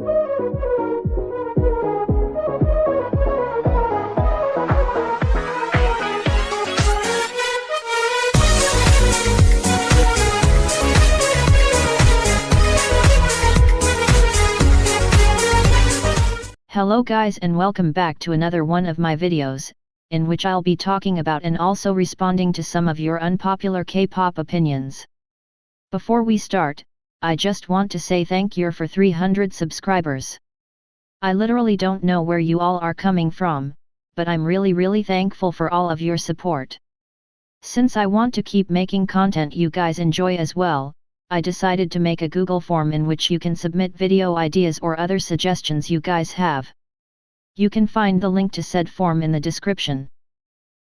Hello guys and welcome back to another one of my videos, in which I'll be talking about and also responding to some of your unpopular K-pop opinions. Before we start, I just want to say thank you for 300 subscribers. I literally don't know where you all are coming from, but I'm really thankful for all of your support. Since I want to keep making content you guys enjoy as well, I decided to make a Google form in which you can submit video ideas or other suggestions you guys have. You can find the link to said form in the description.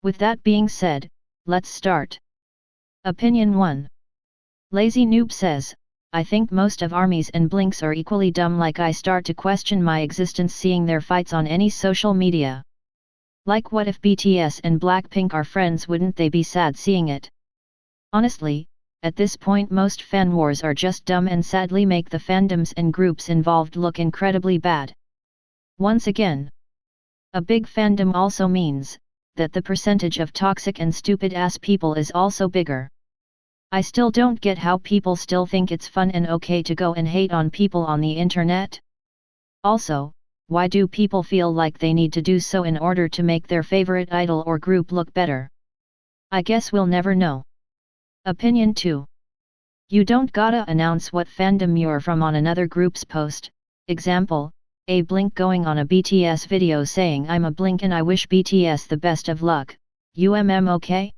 With that being said, let's start. Opinion 1. Lazy Noob says, I think most of ARMYs and Blinks are equally dumb, like I start to question my existence seeing their fights on any social media. Like, what if BTS and Blackpink are friends, wouldn't they be sad seeing it? Honestly, at this point most fan wars are just dumb and sadly make the fandoms and groups involved look incredibly bad. Once again, a big fandom also means that the percentage of toxic and stupid ass people is also bigger. I still don't get how people still think it's fun and okay to go and hate on people on the internet. Also, why do people feel like they need to do so in order to make their favorite idol or group look better? I guess we'll never know. Opinion 2. You don't gotta announce what fandom you're from on another group's post. Example, a Blink going on a BTS video saying I'm a Blink and I wish BTS the best of luck. Okay?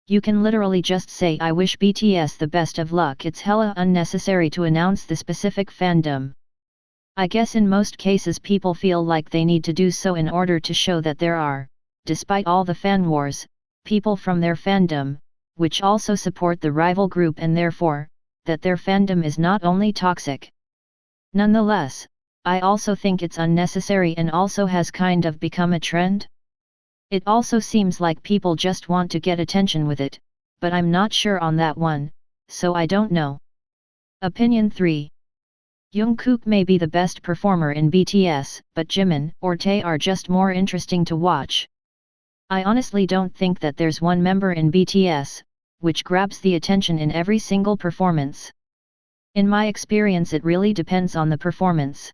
You can literally just say I wish BTS the best of luck. It's hella unnecessary to announce the specific fandom. I guess in most cases people feel like they need to do so in order to show that there are, despite all the fan wars, people from their fandom, which also support the rival group, and therefore, that their fandom is not only toxic. Nonetheless, I also think it's unnecessary and also has kind of become a trend. It also seems like people just want to get attention with it, but I'm not sure on that one, so I don't know. Opinion 3. Jungkook may be the best performer in BTS, but Jimin or Tae are just more interesting to watch. I honestly don't think that there's one member in BTS, which grabs the attention in every single performance. In my experience it really depends on the performance.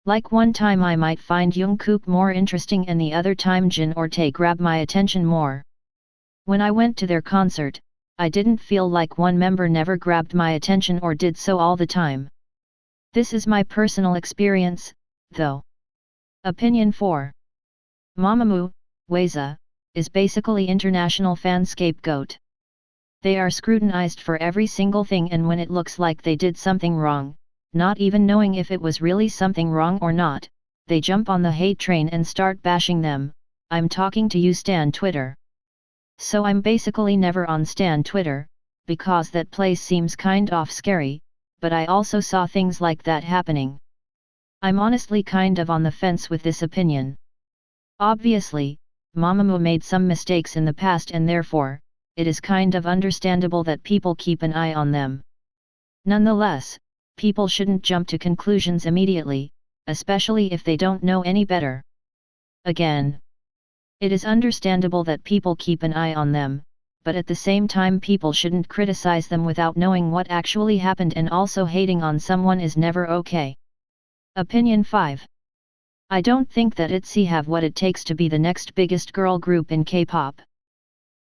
Like one time I might find Jungkook more interesting and the other time Jin or Tae grab my attention more. When I went to their concert, I didn't feel like one member never grabbed my attention or did so all the time. This is my personal experience, though. Opinion 4. Mamamoo, hwasa, is basically international fan scapegoat. They are scrutinized for every single thing, and when it looks like they did something wrong, not even knowing if it was really something wrong or not, they jump on the hate train and start bashing them. I'm talking to you Stan Twitter. So I'm basically never on Stan Twitter, because that place seems kind of scary, but I also saw things like that happening. I'm honestly kind of on the fence with this opinion. Obviously, Mamamoo made some mistakes in the past and therefore, it is kind of understandable that people keep an eye on them. Nonetheless, people shouldn't jump to conclusions immediately, especially if they don't know any better. Again, it is understandable that people keep an eye on them, but at the same time people shouldn't criticize them without knowing what actually happened, and also hating on someone is never okay. Opinion 5. I don't think that Itsy have what it takes to be the next biggest girl group in K-pop.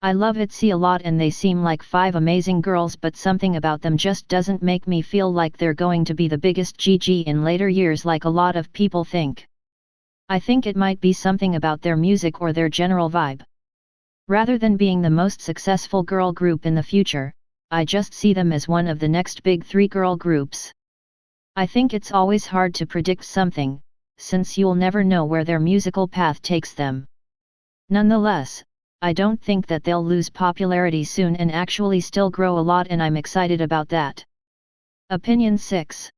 I love Itsy a lot and they seem like 5 amazing girls, but something about them just doesn't make me feel like they're going to be the biggest GG in later years like a lot of people think. I think it might be something about their music or their general vibe. Rather than being the most successful girl group in the future, I just see them as one of the next big 3 girl groups. I think it's always hard to predict something, since you'll never know where their musical path takes them. Nonetheless, I don't think that they'll lose popularity soon and actually still grow a lot, and I'm excited about that. Opinion 6.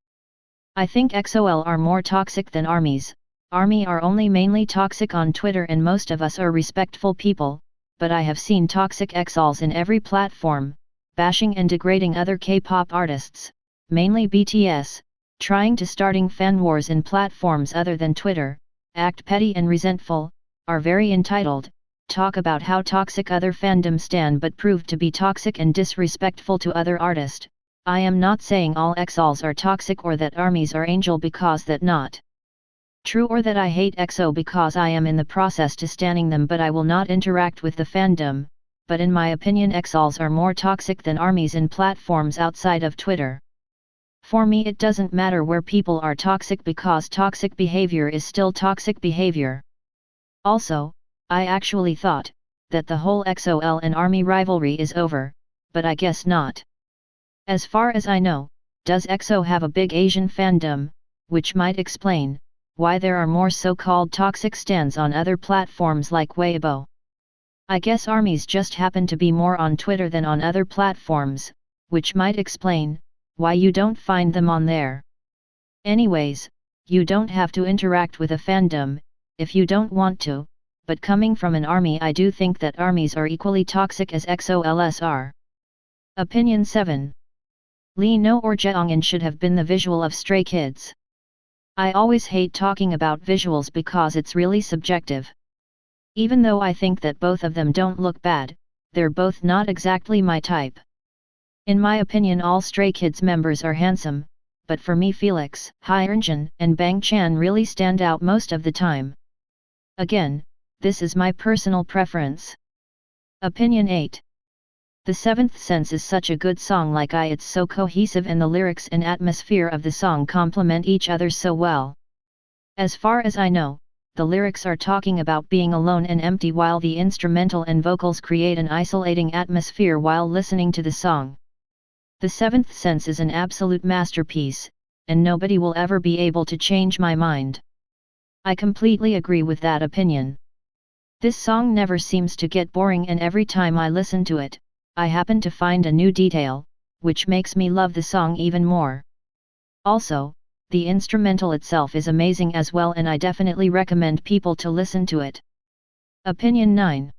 I think EXO-L are more toxic than ARMYs. ARMY are only mainly toxic on Twitter and most of us are respectful people, but I have seen toxic EXO-Ls in every platform, bashing and degrading other K-pop artists, mainly BTS, trying to starting fan wars in platforms other than Twitter, act petty and resentful, are very entitled, talk about how toxic other fandom stand but proved to be toxic and disrespectful to other artists. I am not saying all EXILs are toxic or that ARMYs are angel because that not true or that I hate EXO because I am in the process to standing them but I will not interact with the fandom, but in my opinion EXILs are more toxic than ARMYs in platforms outside of Twitter. For me it doesn't matter where people are toxic because toxic behavior is still toxic behavior. Also, I actually thought that the whole EXO-L and ARMY rivalry is over, but I guess not. As far as I know, does EXO have a big Asian fandom, which might explain why there are more so-called toxic stans on other platforms like Weibo. I guess ARMYs just happen to be more on Twitter than on other platforms, which might explain why you don't find them on there. Anyways, you don't have to interact with a fandom if you don't want to, but coming from an ARMY I do think that ARMYs are equally toxic as EXO-Ls are. Opinion 7. ḽɪᴜᴜᴅᴍᴇ should have been the visual of Stray Kids. I always hate talking about visuals because it's really subjective. Even though I think that both of them don't look bad, they're both not exactly my type. In my opinion all Stray Kids members are handsome, but for me Felix, Hyunjin and Bang Chan really stand out most of the time. Again, this is my personal preference. Opinion 8. The Seventh Sense is such a good song like it's so cohesive and the lyrics and atmosphere of the song complement each other so well. As far as I know, the lyrics are talking about being alone and empty while the instrumental and vocals create an isolating atmosphere while listening to the song. The Seventh Sense is an absolute masterpiece, and nobody will ever be able to change my mind. I completely agree with that opinion. This song never seems to get boring and every time I listen to it, I happen to find a new detail, which makes me love the song even more. Also, the instrumental itself is amazing as well and I definitely recommend people to listen to it. Opinion 9.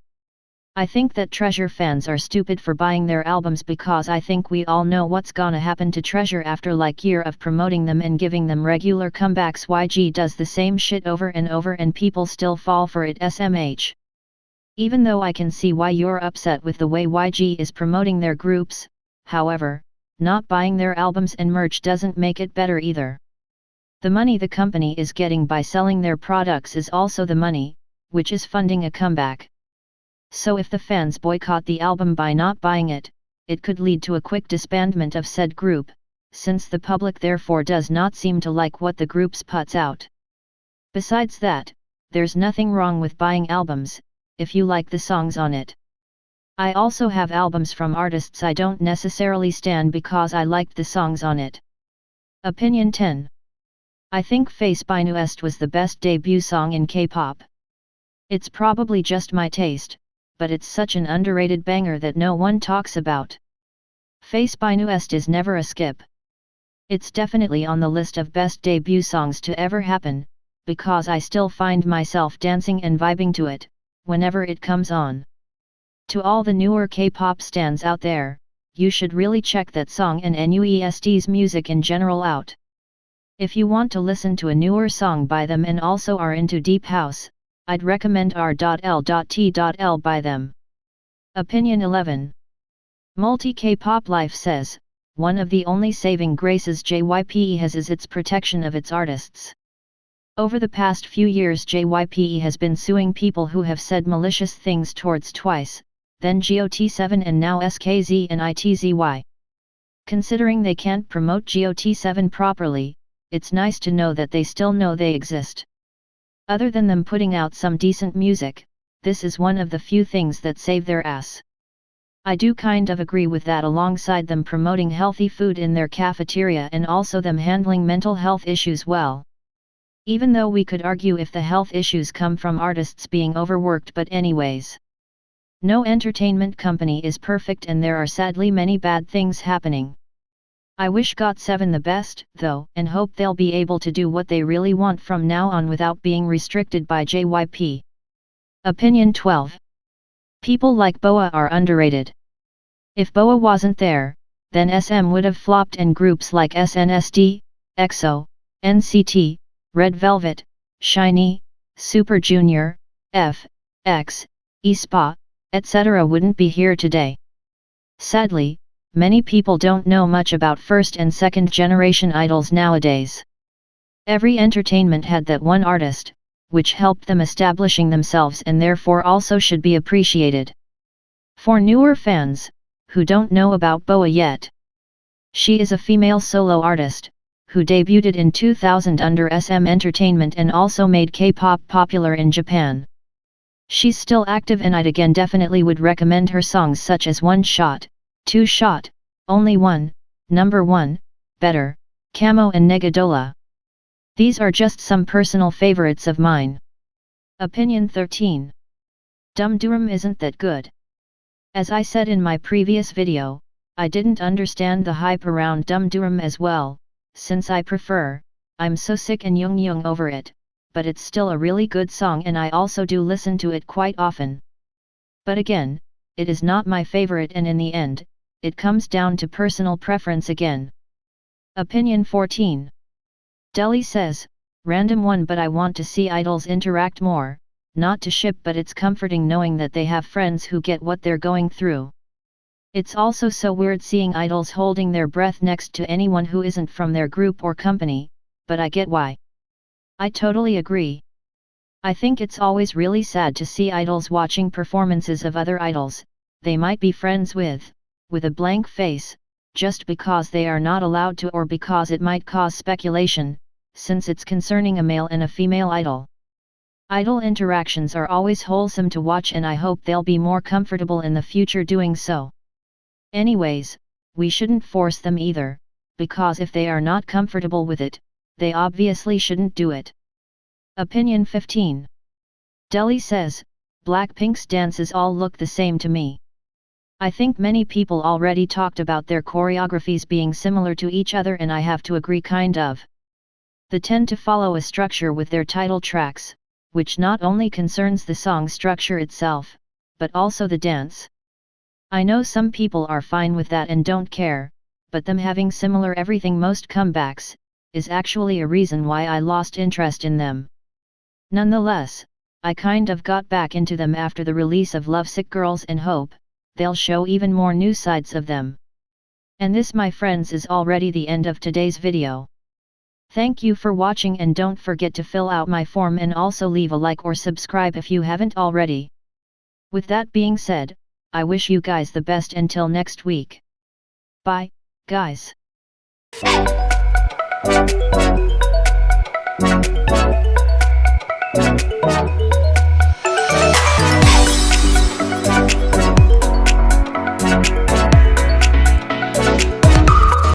I think that Treasure fans are stupid for buying their albums because I think we all know what's gonna happen to Treasure after like year of promoting them and giving them regular comebacks. YG does the same shit over and over and people still fall for it SMH. Even though I can see why you're upset with the way YG is promoting their groups, however, not buying their albums and merch doesn't make it better either. The money the company is getting by selling their products is also the money, which is funding a comeback. So if the fans boycott the album by not buying it, it could lead to a quick disbandment of said group, since the public therefore does not seem to like what the groups puts out. Besides that, there's nothing wrong with buying albums, if you like the songs on it. I also have albums from artists I don't necessarily stan because I liked the songs on it. Opinion 10. I think 𝚊𝚕𴗎 was the best debut song in K-pop. It's probably just my taste, but it's such an underrated banger that no one talks about. 𝚊𝚕𴗎 is never a skip. It's definitely on the list of best debut songs to ever happen, because I still find myself dancing and vibing to it, whenever it comes on. To all the newer K-pop stans out there, you should really check that song and NUEST's music in general out. If you want to listen to a newer song by them and also are into deep house, I'd recommend R.L.T.L by them. Opinion 11. Multi K-pop Life says, one of the only saving graces JYP has is its protection of its artists. Over the past few years JYP has been suing people who have said malicious things towards TWICE, then GOT7 and now SKZ and ITZY. Considering they can't promote GOT7 properly, it's nice to know that they still know they exist. Other than them putting out some decent music, this is one of the few things that save their ass. I do kind of agree with that alongside them promoting healthy food in their cafeteria and also them handling mental health issues well. Even though we could argue if the health issues come from artists being overworked, but anyways. No entertainment company is perfect and there are sadly many bad things happening. I wish GOT7 the best, though, and hope they'll be able to do what they really want from now on without being restricted by JYP. Opinion 12. People like BoA are underrated. If BoA wasn't there, then SM would have flopped and groups like snsd, EXO, NCT, Red Velvet, SHINee, Super Junior, X, aespa, etc. wouldn't be here today. Sadly, many people don't know much about first and second generation idols nowadays. Every entertainment had that one artist, which helped them establishing themselves and therefore also should be appreciated. For newer fans, who don't know about Boa yet, she is a female solo artist, who debuted in 2000 under SM Entertainment and also made K-pop popular in Japan. She's still active and I'd again definitely would recommend her songs such as One Shot, Two Shot, Only One, Number One, Better, Camo and Negadola. These are just some personal favorites of mine. Opinion 13. Dumhdurum isn't that good. As I said in my previous video, I didn't understand the hype around Dumhdurum as well, since I'm so sick and young over it, but it's still a really good song and I also do listen to it quite often. But again, it is not my favorite and in the end, it comes down to personal preference again. Opinion 14. дэл이 says, random one but I want to see idols interact more, not to ship but it's comforting knowing that they have friends who get what they're going through. It's also so weird seeing idols holding their breath next to anyone who isn't from their group or company, but I get why. I totally agree. I think it's always really sad to see idols watching performances of other idols, they might be friends with a blank face, just because they are not allowed to or because it might cause speculation, since it's concerning a male and a female idol. Idol interactions are always wholesome to watch and I hope they'll be more comfortable in the future doing so. Anyways, we shouldn't force them either, because if they are not comfortable with it, they obviously shouldn't do it. Opinion 15. дэл이 says, Blackpink's dances all look the same to me. I think many people already talked about their choreographies being similar to each other and I have to agree kind of. They tend to follow a structure with their title tracks, which not only concerns the song structure itself, but also the dance. I know some people are fine with that and don't care, but them having similar everything most comebacks, is actually a reason why I lost interest in them. Nonetheless, I kind of got back into them after the release of Lovesick Girls and hope they'll show even more new sides of them. And this my friends is already the end of today's video. Thank you for watching and don't forget to fill out my form and also leave a like or subscribe if you haven't already. With that being said, I wish you guys the best until next week. Bye, guys.